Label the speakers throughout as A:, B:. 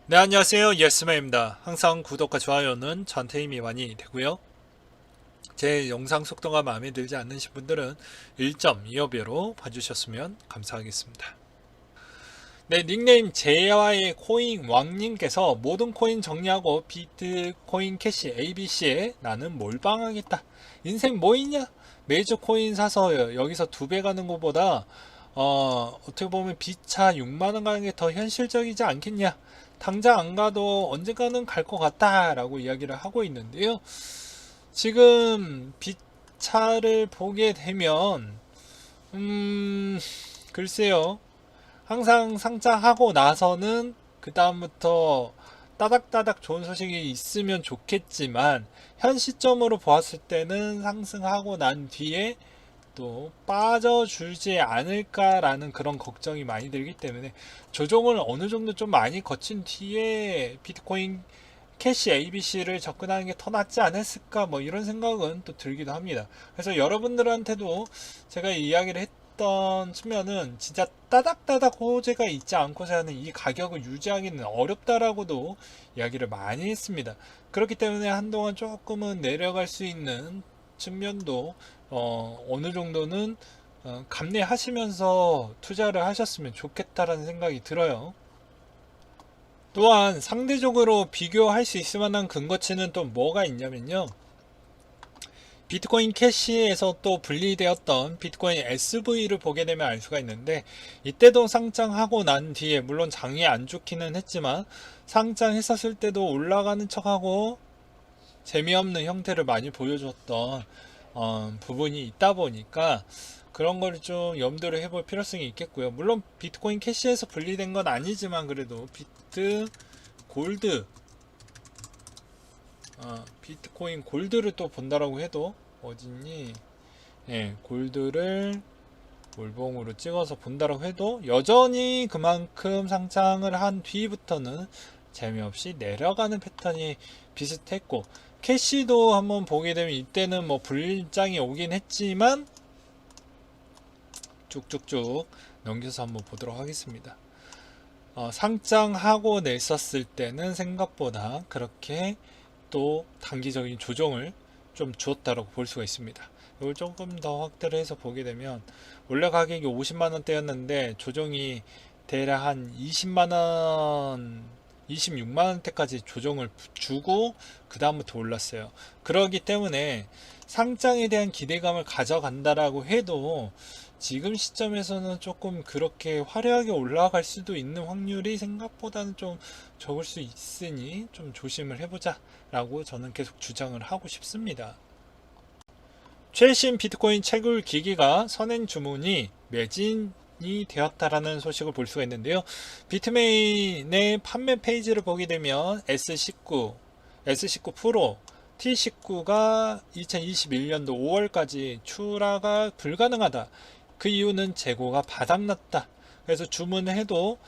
A: 네, 안녕하세요. 예스맨입니다. 항상 구독과 좋아요는 저한테 힘이 많이 되고요. 제 영상 속도가 마음에 들지 않으신 분들은 1.25배로 봐주셨으면 감사하겠습니다. 네, 닉네임 제야의 코인 왕님께서 모든 코인 정리하고 비트코인 캐시 ABC에 나는 몰빵하겠다. 인생 뭐 있냐? 메이저 코인 사서 여기서 2배 가는 것보다 어떻게 보면 비차 6만원 가는 게 더 현실적이지 않겠냐? 당장 안 가도 언젠가는 갈 것 같다 라고 이야기를 하고 있는데요. 지금 비차를 보게 되면 글쎄요, 항상 상장하고 나서는 그 다음부터 따닥따닥 좋은 소식이 있으면 좋겠지만 현 시점으로 보았을 때는 상승하고 난 뒤에 또 빠져주지 않을까라는 그런 걱정이 많이 들기 때문에 조정을 어느 정도 좀 많이 거친 뒤에 비트코인 캐시 ABC를 접근하는 게 더 낫지 않았을까, 뭐 이런 생각은 또 들기도 합니다. 그래서 여러분들한테도 제가 이야기를 했던 측면은 진짜 따닥따닥 호재가 있지 않고서는 이 가격을 유지하기는 어렵다라고도 이야기를 많이 했습니다. 그렇기 때문에 한동안 조금은 내려갈 수 있는 측면도 어느 정도는 감내하시면서 투자를 하셨으면 좋겠다라는 생각이 들어요. 또한 상대적으로 비교할 수 있을 만한 근거치는 또 뭐가 있냐면요, 비트코인 캐시에서 또 분리되었던 비트코인 SV를 보게 되면 알 수가 있는데, 이때도 상장하고 난 뒤에 물론 장이 안 좋기는 했지만 상장했었을 때도 올라가는 척하고 재미없는 형태를 많이 보여줬던 부분이 있다 보니까 그런 거를 좀 염두를 해볼 필요성이 있겠고요. 물론 비트코인 캐시에서 분리된 건 아니지만 그래도 비트 골드, 비트코인 골드를 또 본다라고 해도 어딨니? 예, 골드를 몰봉으로 찍어서 본다라고 해도 여전히 그만큼 상장을 한 뒤부터는 재미없이 내려가는 패턴이 비슷했고, 캐시도 한번 보게 되면 이때는 뭐 불장이 오긴 했지만 쭉쭉쭉 넘겨서 한번 보도록 하겠습니다. 상장하고 냈었을 때는 생각보다 그렇게 또 단기적인 조정을 좀 주었다고 볼 수가 있습니다. 이걸 조금 더 확대를 해서 보게 되면 원래 가격이 50만원대였는데 조정이 대략 한 20만원 26만원대까지 조정을 주고 그 다음부터 올랐어요. 그러기 때문에 상장에 대한 기대감을 가져간다라고 해도 지금 시점에서는 조금 그렇게 화려하게 올라갈 수도 있는 확률이 생각보다는 좀 적을 수 있으니 좀 조심을 해보자 라고 저는 계속 주장을 하고 싶습니다. 최신 비트코인 채굴 기기가 선행 주문이 매진이 되었다라는 소식을 볼 수가 있는데요. 비트메인의 판매 페이지를 보게 되면 S19, S19 프로, T19가 2021년도 5월까지 출하가 불가능하다. 그 이유는 재고가 바닥났다. 그래서 주문을 해도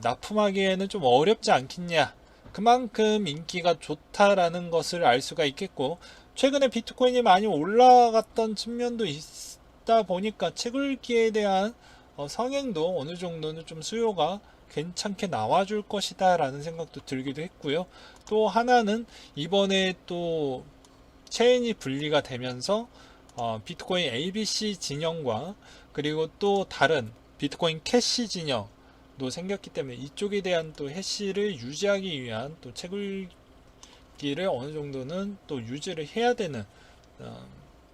A: 납품하기에는 좀 어렵지 않겠냐. 그만큼 인기가 좋다라는 것을 알 수가 있겠고, 최근에 비트코인이 많이 올라갔던 측면도 있다 보니까 채굴기에 대한 성행도 어느 정도는 좀 수요가 괜찮게 나와줄 것이다 라는 생각도 들기도 했고요. 또 하나는 이번에 또 체인이 분리가 되면서 비트코인 ABC 진영과 그리고 또 다른 비트코인 캐시 진영도 생겼기 때문에 이쪽에 대한 또 해시를 유지하기 위한 또 채굴기를 어느 정도는 또 유지를 해야 되는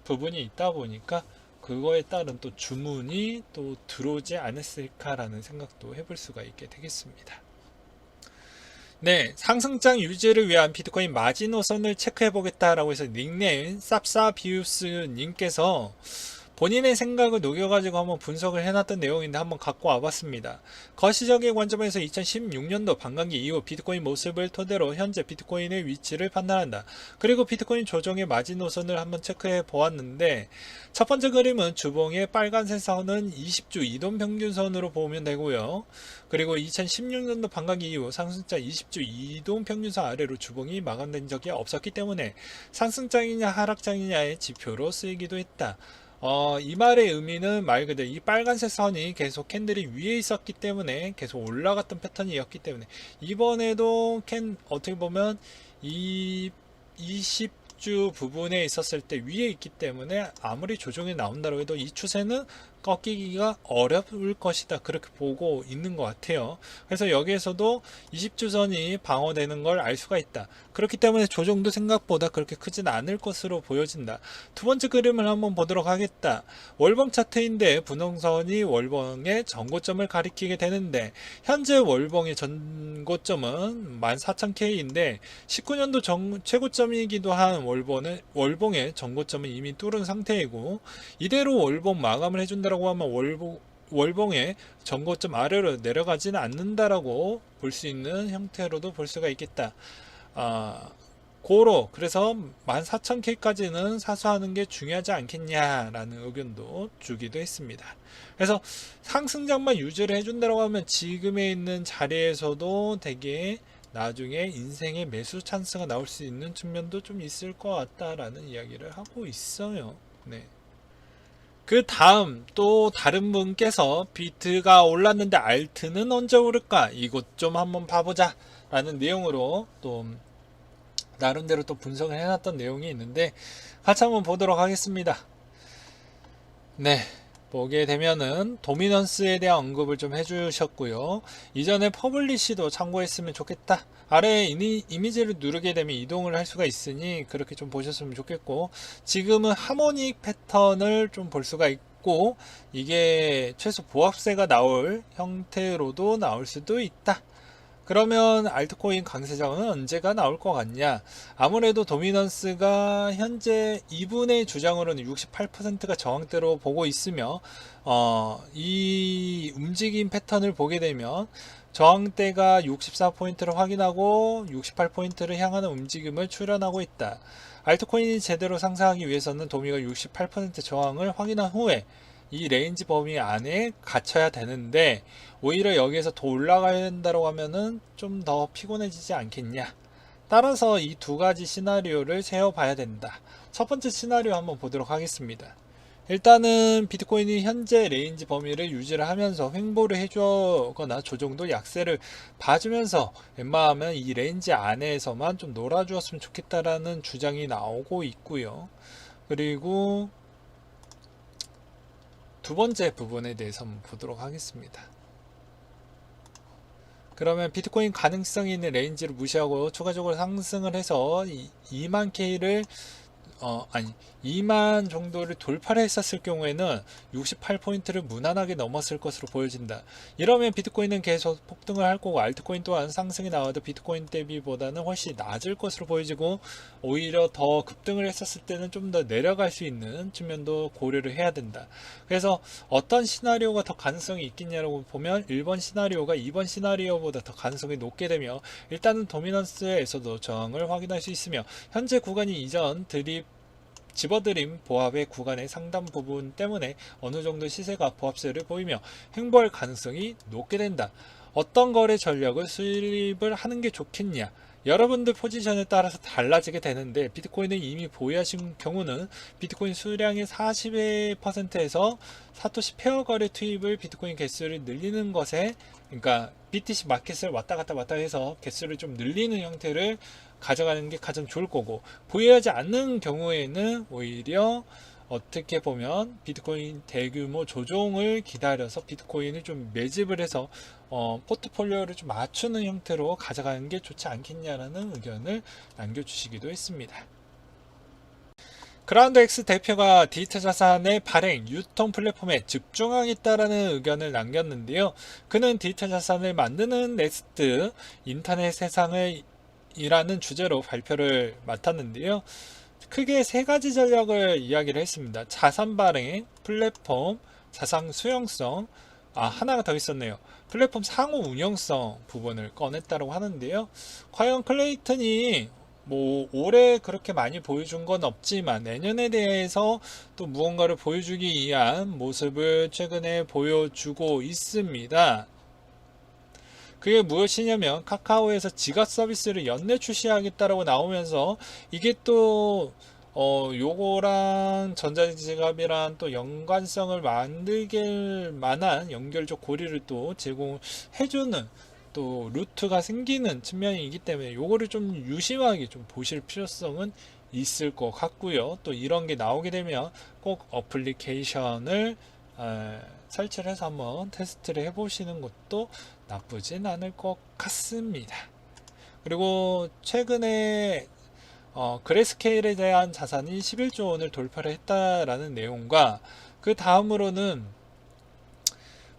A: 부분이 있다 보니까 그거에 따른 또 주문이 또 들어오지 않았을까라는 생각도 해볼 수가 있게 되겠습니다. 네, 상승장 유지를 위한 비트코인 마지노선을 체크해 보겠다라고 해서 닉네임 쌉싸비우스 님께서 본인의 생각을 녹여가지고 한번 분석을 해놨던 내용인데 한번 갖고 와봤습니다. 거시적인 관점에서 2016년도 반감기 이후 비트코인 모습을 토대로 현재 비트코인의 위치를 판단한다. 그리고 비트코인 조정의 마지노선을 한번 체크해 보았는데, 첫 번째 그림은 주봉의 빨간색 선은 20주 이동평균선으로 보면 되고요. 그리고 2016년도 반감기 이후 상승자 20주 이동평균선 아래로 주봉이 마감된 적이 없었기 때문에 상승장이냐 하락장이냐의 지표로 쓰이기도 했다. 이 말의 의미는 말 그대로 이 빨간색 선이 계속 캔들이 위에 있었기 때문에 계속 올라갔던 패턴이었기 때문에 이번에도 어떻게 보면 이 20주 부분에 있었을 때 위에 있기 때문에 아무리 조정이 나온다고 해도 이 추세는 꺾이기가 어려울 것이다, 그렇게 보고 있는 것 같아요. 그래서 여기에서도 20주선이 방어되는 걸 알 수가 있다. 그렇기 때문에 조정도 생각보다 그렇게 크진 않을 것으로 보여진다. 두 번째 그림을 한번 보도록 하겠다. 월봉 차트인데 분홍선이 월봉의 전고점을 가리키게 되는데 현재 월봉의 전고점은 14,000K인데 19년도 최고점이기도 한 월봉의 전고점은 이미 뚫은 상태이고, 이대로 월봉 마감을 해준다라고 하면 월봉의 전고점 아래로 내려가지는 않는다라고 볼 수 있는 형태로도 볼 수가 있겠다. 그래서 14,000K까지는 사수하는 게 중요하지 않겠냐라는 의견도 주기도 했습니다. 그래서 상승장만 유지를 해준다고 하면 지금에 있는 자리에서도 되게 나중에 인생의 매수 찬스가 나올 수 있는 측면도 좀 있을 것 같다라는 이야기를 하고 있어요. 네. 그 다음 또 다른 분께서 비트가 올랐는데 알트는 언제 오를까? 이것 좀 한번 봐보자 라는 내용으로 또 나름대로 또 분석을 해놨던 내용이 있는데 같이 한번 보도록 하겠습니다. 네, 보게 되면은 도미넌스에 대한 언급을 좀 해주셨고요. 이전에 퍼블리시도 참고했으면 좋겠다. 아래에 이미지를 누르게 되면 이동을 할 수가 있으니 그렇게 좀 보셨으면 좋겠고, 지금은 하모닉 패턴을 좀 볼 수가 있고 이게 최소 보합세가 나올 형태로도 나올 수도 있다. 그러면 알트코인 강세장은 언제가 나올 것 같냐? 아무래도 도미넌스가 현재 2분의 주장으로는 68%가 저항대로 보고 있으며 이 움직임 패턴을 보게 되면 저항대가 64포인트를 확인하고 68포인트를 향하는 움직임을 출현하고 있다. 알트코인이 제대로 상승하기 위해서는 도미가 68% 저항을 확인한 후에 이 레인지 범위 안에 갇혀야 되는데 오히려 여기에서 더 올라가야 된다고 하면은 좀 더 피곤해지지 않겠냐. 따라서 이 두 가지 시나리오를 세워봐야 된다. 첫 번째 시나리오 한번 보도록 하겠습니다. 일단은 비트코인이 현재 레인지 범위를 유지를 하면서 횡보를 해주거나 조정도 약세를 봐주면서 웬만하면 이 레인지 안에서만 좀 놀아주었으면 좋겠다라는 주장이 나오고 있고요. 그리고 두 번째 부분에 대해서 한번 보도록 하겠습니다. 그러면 비트코인 가능성이 있는 레인지를 무시하고 추가적으로 상승을 해서 2만 K를 2만 정도를 돌파를 했었을 경우에는 68포인트를 무난하게 넘었을 것으로 보여진다. 이러면 비트코인은 계속 폭등을 할 거고 알트코인 또한 상승이 나와도 비트코인 대비보다는 훨씬 낮을 것으로 보여지고 오히려 더 급등을 했었을 때는 좀 더 내려갈 수 있는 측면도 고려를 해야 된다. 그래서 어떤 시나리오가 더 가능성이 있겠냐고 보면 1번 시나리오가 2번 시나리오보다 더 가능성이 높게 되며 일단은 도미넌스에서도 저항을 확인할 수 있으며 현재 구간이 이전 집어들임 보합의 구간의 상당 부분 때문에 어느 정도 시세가 보합세를 보이며 횡보할 가능성이 높게 된다. 어떤 거래 전략을 수립을 하는 게 좋겠냐? 여러분들 포지션에 따라서 달라지게 되는데 비트코인을 이미 보유하신 경우는 비트코인 수량의 40%에서 사토시 페어 거래 투입을 비트코인 개수를 늘리는 것에, 그러니까 BTC 마켓을 왔다 갔다 해서 개수를 좀 늘리는 형태를 가져가는 게 가장 좋을 거고, 보유하지 않는 경우에는 오히려 어떻게 보면 비트코인 대규모 조정을 기다려서 비트코인을 좀 매집을 해서 포트폴리오를 좀 맞추는 형태로 가져가는 게 좋지 않겠냐라는 의견을 남겨주시기도 했습니다. 그라운드X 대표가 디지털 자산의 발행, 유통 플랫폼에 집중하겠다라는 의견을 남겼는데요. 그는 디지털 자산을 만드는 넥스트 인터넷 세상을 이라는 주제로 발표를 맡았는데요. 크게 세 가지 전략을 이야기를 했습니다. 자산 발행, 플랫폼, 자산 수용성, 하나가 더 있었네요. 플랫폼 상호 운영성 부분을 꺼냈다고 하는데요. 과연 클레이튼이 올해 그렇게 많이 보여준 건 없지만 내년에 대해서 또 무언가를 보여주기 위한 모습을 최근에 보여주고 있습니다. 그게 무엇이냐면 카카오에서 지갑 서비스를 연내 출시하겠다라고 나오면서 이게 또 요거랑 전자지갑이랑 또 연관성을 만들길 만한 연결적 고리를 또 제공해주는 또 루트가 생기는 측면이기 때문에 요거를 좀 유심하게 좀 보실 필요성은 있을 것 같고요. 또 이런 게 나오게 되면 꼭 어플리케이션을 설치를 해서 한번 테스트를 해보시는 것도 나쁘진 않을 것 같습니다. 그리고 최근에 그레스케일에 대한 자산이 11조 원을 돌파를 했다라는 내용과 그 다음으로는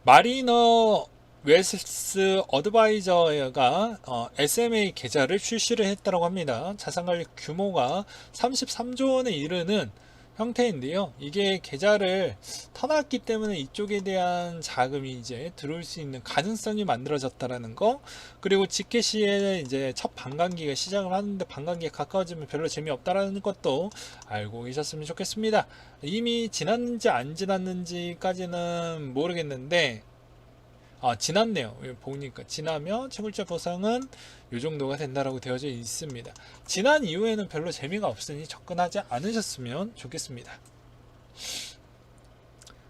A: 마리너 웰스 어드바이저가 SMA 계좌를 출시를 했다고 합니다. 자산관리 규모가 33조 원에 이르는 형태인데요. 이게 계좌를 터놨기 때문에 이쪽에 대한 자금이 이제 들어올 수 있는 가능성이 만들어졌다라는 거, 그리고 직계 시에 이제 첫 반감기가 시작을 하는데 반감기에 가까워지면 별로 재미없다라는 것도 알고 계셨으면 좋겠습니다. 이미 지났는지 안 지났는지까지는 모르겠는데 지났네요. 보니까 지나면 채굴자 보상은 이 정도가 된다라고 되어져 있습니다. 지난 이후에는 별로 재미가 없으니 접근하지 않으셨으면 좋겠습니다.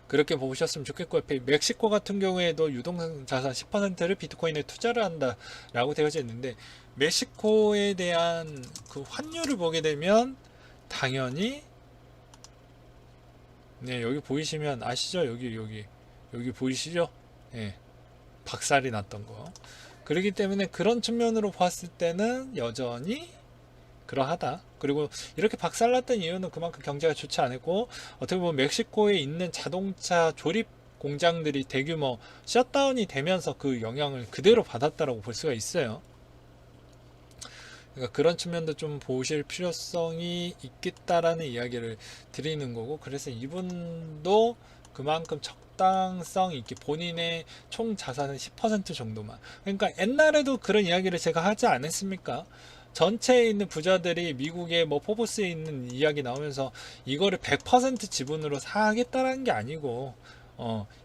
A: 그렇게 보셨으면 좋겠고, 멕시코 같은 경우에도 유동자산 10%를 비트코인에 투자를 한다라고 되어져 있는데, 멕시코에 대한 그 환율을 보게 되면 당연히 네, 여기 보이시면 아시죠? 여기 보이시죠? 예. 박살이 났던 거. 그렇기 때문에 그런 측면으로 봤을 때는 여전히 그러하다. 그리고 이렇게 박살났던 이유는 그만큼 경제가 좋지 않았고, 어떻게 보면 멕시코에 있는 자동차 조립 공장들이 대규모 셧다운이 되면서 그 영향을 그대로 받았다라고 볼 수가 있어요. 그러니까 그런 측면도 좀 보실 필요성이 있겠다라는 이야기를 드리는 거고, 그래서 이분도 그만큼 적당성 있게 본인의 총 자산의 10% 정도만, 그러니까 옛날에도 그런 이야기를 제가 하지 않았습니까? 전체에 있는 부자들이 미국의 뭐 포브스에 있는 이야기 나오면서 이거를 100% 지분으로 사겠다라는 게 아니고,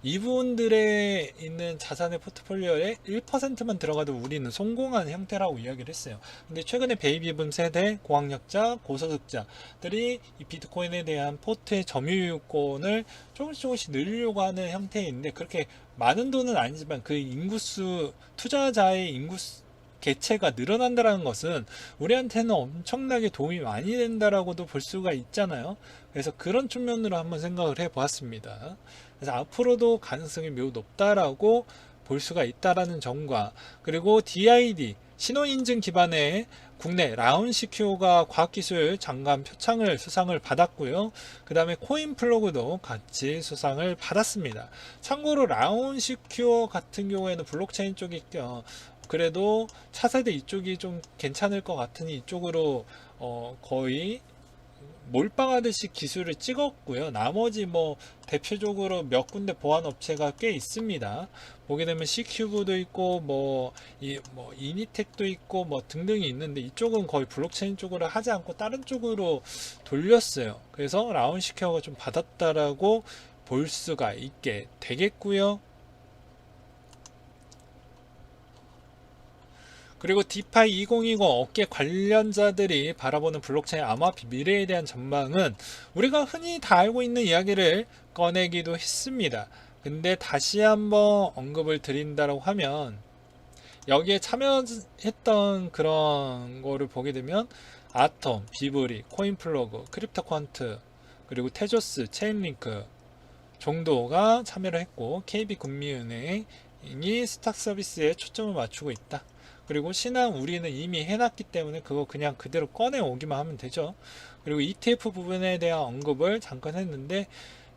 A: 이분들의 있는 자산의 포트폴리오에 1%만 들어가도 우리는 성공한 형태라고 이야기를 했어요. 근데 최근에 베이비붐 세대, 고학력자, 고소득자들이 이 비트코인에 대한 포트의 점유율권을 조금씩 늘리려고 하는 형태인데, 그렇게 많은 돈은 아니지만 그 인구수, 투자자의 인구수 개체가 늘어난다는 것은 우리한테는 엄청나게 도움이 많이 된다라고도 볼 수가 있잖아요. 그래서 그런 측면으로 한번 생각을 해 보았습니다. 그래서 앞으로도 가능성이 매우 높다라고 볼 수가 있다라는 점과, 그리고 DID 신호인증 기반의 국내 라운시큐어가 과학기술 장관 표창을 수상을 받았고요. 그 다음에 코인플러그도 같이 수상을 받았습니다. 참고로 라운시큐어 같은 경우에는 블록체인 쪽이 그래도 차세대 이쪽이 좀 괜찮을 것 같으니 이쪽으로 거의 몰빵하듯이 기술을 찍었고요. 나머지 뭐 대표적으로 몇 군데 보안 업체가 꽤 있습니다. 보게 되면 C큐브도 있고 뭐 이니텍도 있고 뭐 등등이 있는데, 이쪽은 거의 블록체인 쪽으로 하지 않고 다른 쪽으로 돌렸어요. 그래서 라운시큐어가 좀 받았다라고 볼 수가 있게 되겠고요. 그리고 디파이 2020 업계 관련자들이 바라보는 블록체인 암호화폐 미래에 대한 전망은 우리가 흔히 다 알고 있는 이야기를 꺼내기도 했습니다. 근데 다시 한번 언급을 드린다고 하면, 여기에 참여했던 그런 거를 보게 되면 아톰, 비브리, 코인플러그, 크립토퀀트, 그리고 테조스, 체인링크 정도가 참여를 했고, KB금융은행이 스탁 서비스에 초점을 맞추고 있다. 그리고 신한 우리는 이미 해놨기 때문에 그거 그냥 그대로 꺼내 오기만 하면 되죠. 그리고 ETF 부분에 대한 언급을 잠깐 했는데,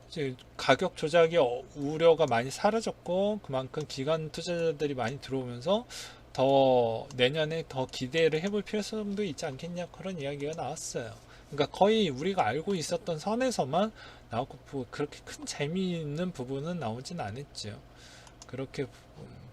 A: 이제 가격 조작의 우려가 많이 사라졌고, 그만큼 기관 투자자들이 많이 들어오면서 더 내년에 더 기대를 해볼 필요성도 있지 않겠냐, 그런 이야기가 나왔어요. 그러니까 거의 우리가 알고 있었던 선에서만 나왔고, 그렇게 큰 재미있는 부분은 나오진 않았죠. 그렇게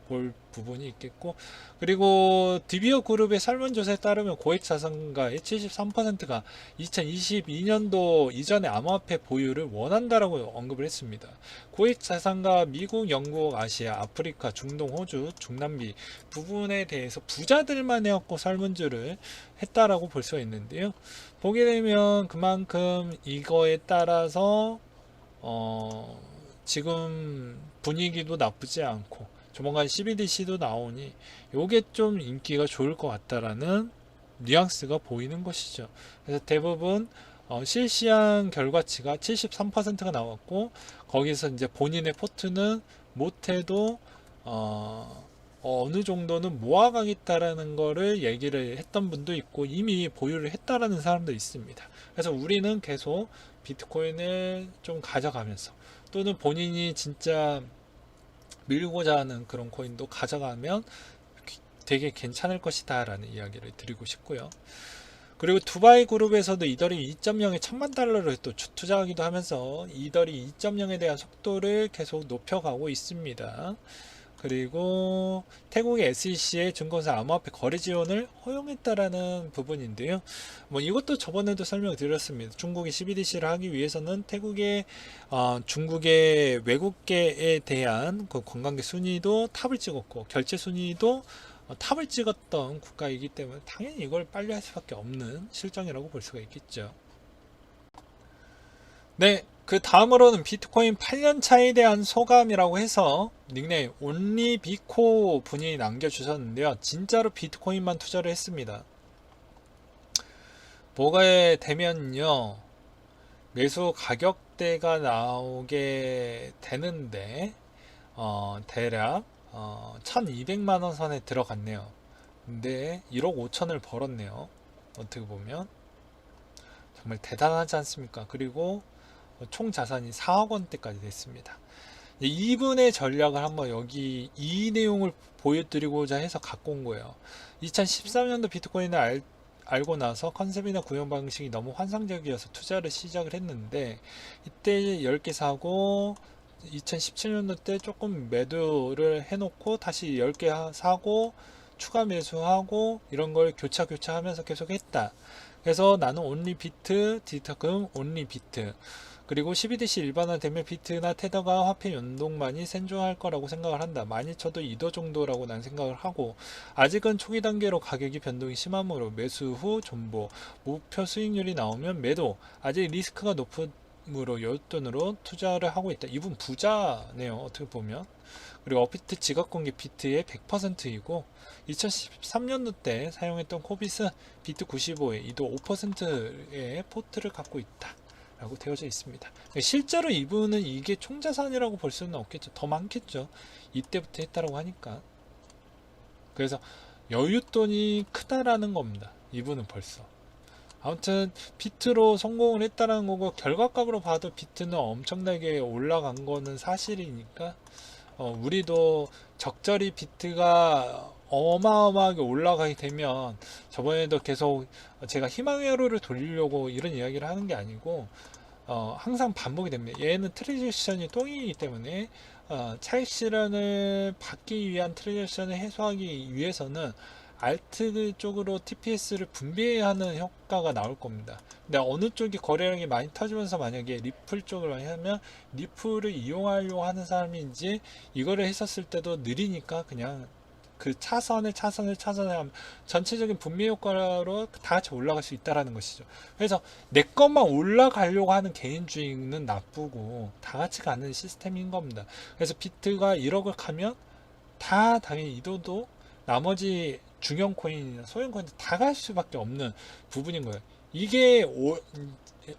A: 볼 부분이 있겠고, 그리고 디비어 그룹의 설문조사에 따르면 고액 자산가의 73%가 2022년도 이전에 암호화폐 보유를 원한다라고 언급을 했습니다. 고액 자산가 미국, 영국, 아시아, 아프리카, 중동, 호주, 중남미 부분에 대해서 부자들만 해갖고 설문조를 했다라고 볼 수가 있는데요. 보게 되면 그만큼 이거에 따라서 지금 분위기도 나쁘지 않고 조만간 CBDC도 나오니 요게 좀 인기가 좋을 것 같다라는 뉘앙스가 보이는 것이죠. 그래서 대부분 실시한 결과치가 73%가 나왔고 거기서 이제 본인의 포트는 못해도 어느 정도는 모아가겠다라는 거를 얘기를 했던 분도 있고 이미 보유를 했다라는 사람도 있습니다. 그래서 우리는 계속 비트코인을 좀 가져가면서 또는 본인이 진짜 밀고자 하는 그런 코인도 가져가면 되게 괜찮을 것이다 라는 이야기를 드리고 싶고요. 그리고 두바이 그룹에서도 이더리 2.0에 1000만 달러를 또 투자하기도 하면서 이더리 2.0에 대한 속도를 계속 높여가고 있습니다. 그리고 태국의 SEC의 증권사 암호화폐 거래 지원을 허용했다라는 부분인데요. 뭐 이것도 저번에도 설명드렸습니다. 중국이 CBDC를 하기 위해서는 태국의 중국의 외국계에 대한 그 관광객 순위도 탑을 찍었고 결제 순위도 탑을 찍었던 국가이기 때문에 당연히 이걸 빨리 할 수밖에 없는 실정이라고 볼 수가 있겠죠. 네, 그 다음으로는 비트코인 8년 차에 대한 소감이라고 해서 닉네임 온리비코 분이 남겨주셨는데요. 진짜로 비트코인만 투자를 했습니다. 뭐가 되면요, 매수 가격대가 나오게 되는데 대략 1200만원 선에 들어갔네요. 근데 1억 5천을 벌었네요. 어떻게 보면 정말 대단하지 않습니까? 그리고 총 자산이 4억 원대까지 됐습니다. 이분의 전략을 한번 여기 이 내용을 보여드리고자 해서 갖고 온 거예요. 2013년도 비트코인을 알고 나서 컨셉이나 구현 방식이 너무 환상적이어서 투자를 시작을 했는데 이때 10개 사고 2017년도 때 조금 매도를 해놓고 다시 10개 사고 추가 매수하고 이런 걸 교차하면서 계속 했다. 그래서 나는 온리 비트, 디지털금 온리 비트, 그리고 CBDC 일반화되면 비트나 테더가 화폐 연동만이 생존할 거라고 생각을 한다. 많이 쳐도 2도 정도라고 난 생각을 하고 아직은 초기 단계로 가격이 변동이 심하므로 매수 후 존버, 목표 수익률이 나오면 매도, 아직 리스크가 높으므로 여윳돈으로 투자를 하고 있다. 이분 부자네요, 어떻게 보면. 그리고 업비트 지각 공개 비트의 100%이고 2013년도 때 사용했던 코빗은 비트 95에 2도 5%의 포트를 갖고 있다 라고 되어져 있습니다. 실제로 이분은 이게 총자산이라고 볼 수는 없겠죠. 더 많겠죠. 이때부터 했다라고 하니까. 그래서 여윳돈이 크다라는 겁니다. 이분은 벌써. 아무튼 비트로 성공을 했다라는 거고 결과값으로 봐도 비트는 엄청나게 올라간 거는 사실이니까 우리도 적절히 비트가 어마어마하게 올라가게 되면 저번에도 계속 제가 희망회로를 돌리려고 이런 이야기를 하는 게 아니고 항상 반복이 됩니다. 얘는 트랜지션이 똥이기 때문에 차익 실현을 받기 위한 트랜지션을 해소하기 위해서는 알트 쪽으로 TPS를 분배하는 효과가 나올 겁니다. 근데 어느 쪽이 거래량이 많이 터지면서 만약에 리플 쪽을 많이 하면 리플을 이용하려고 하는 사람인지 이거를 했었을 때도 느리니까 그냥 그 차선을 하면 전체적인 분배 효과로 다 같이 올라갈 수 있다라는 것이죠. 그래서 내 것만 올라가려고 하는 개인주의는 나쁘고 다 같이 가는 시스템인 겁니다. 그래서 비트가 1억을 가면 다 당연히 이도도 나머지 중형 코인이나 소형 코인 다 갈 수밖에 없는 부분인 거예요. 이게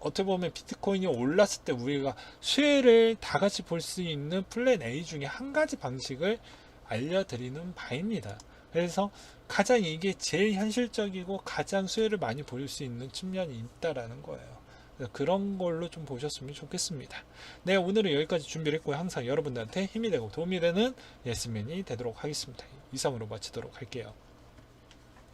A: 어떻게 보면 비트코인이 올랐을 때 우리가 수혜를 다 같이 볼 수 있는 플랜 A 중에 한 가지 방식을 알려드리는 바입니다. 그래서 가장 이게 제일 현실적이고 가장 수혜를 많이 볼 수 있는 측면이 있다라는 거예요. 그런 걸로 좀 보셨으면 좋겠습니다. 네, 오늘은 여기까지 준비를 했고요. 항상 여러분들한테 힘이 되고 도움이 되는 예스맨이 되도록 하겠습니다. 이상으로 마치도록 할게요.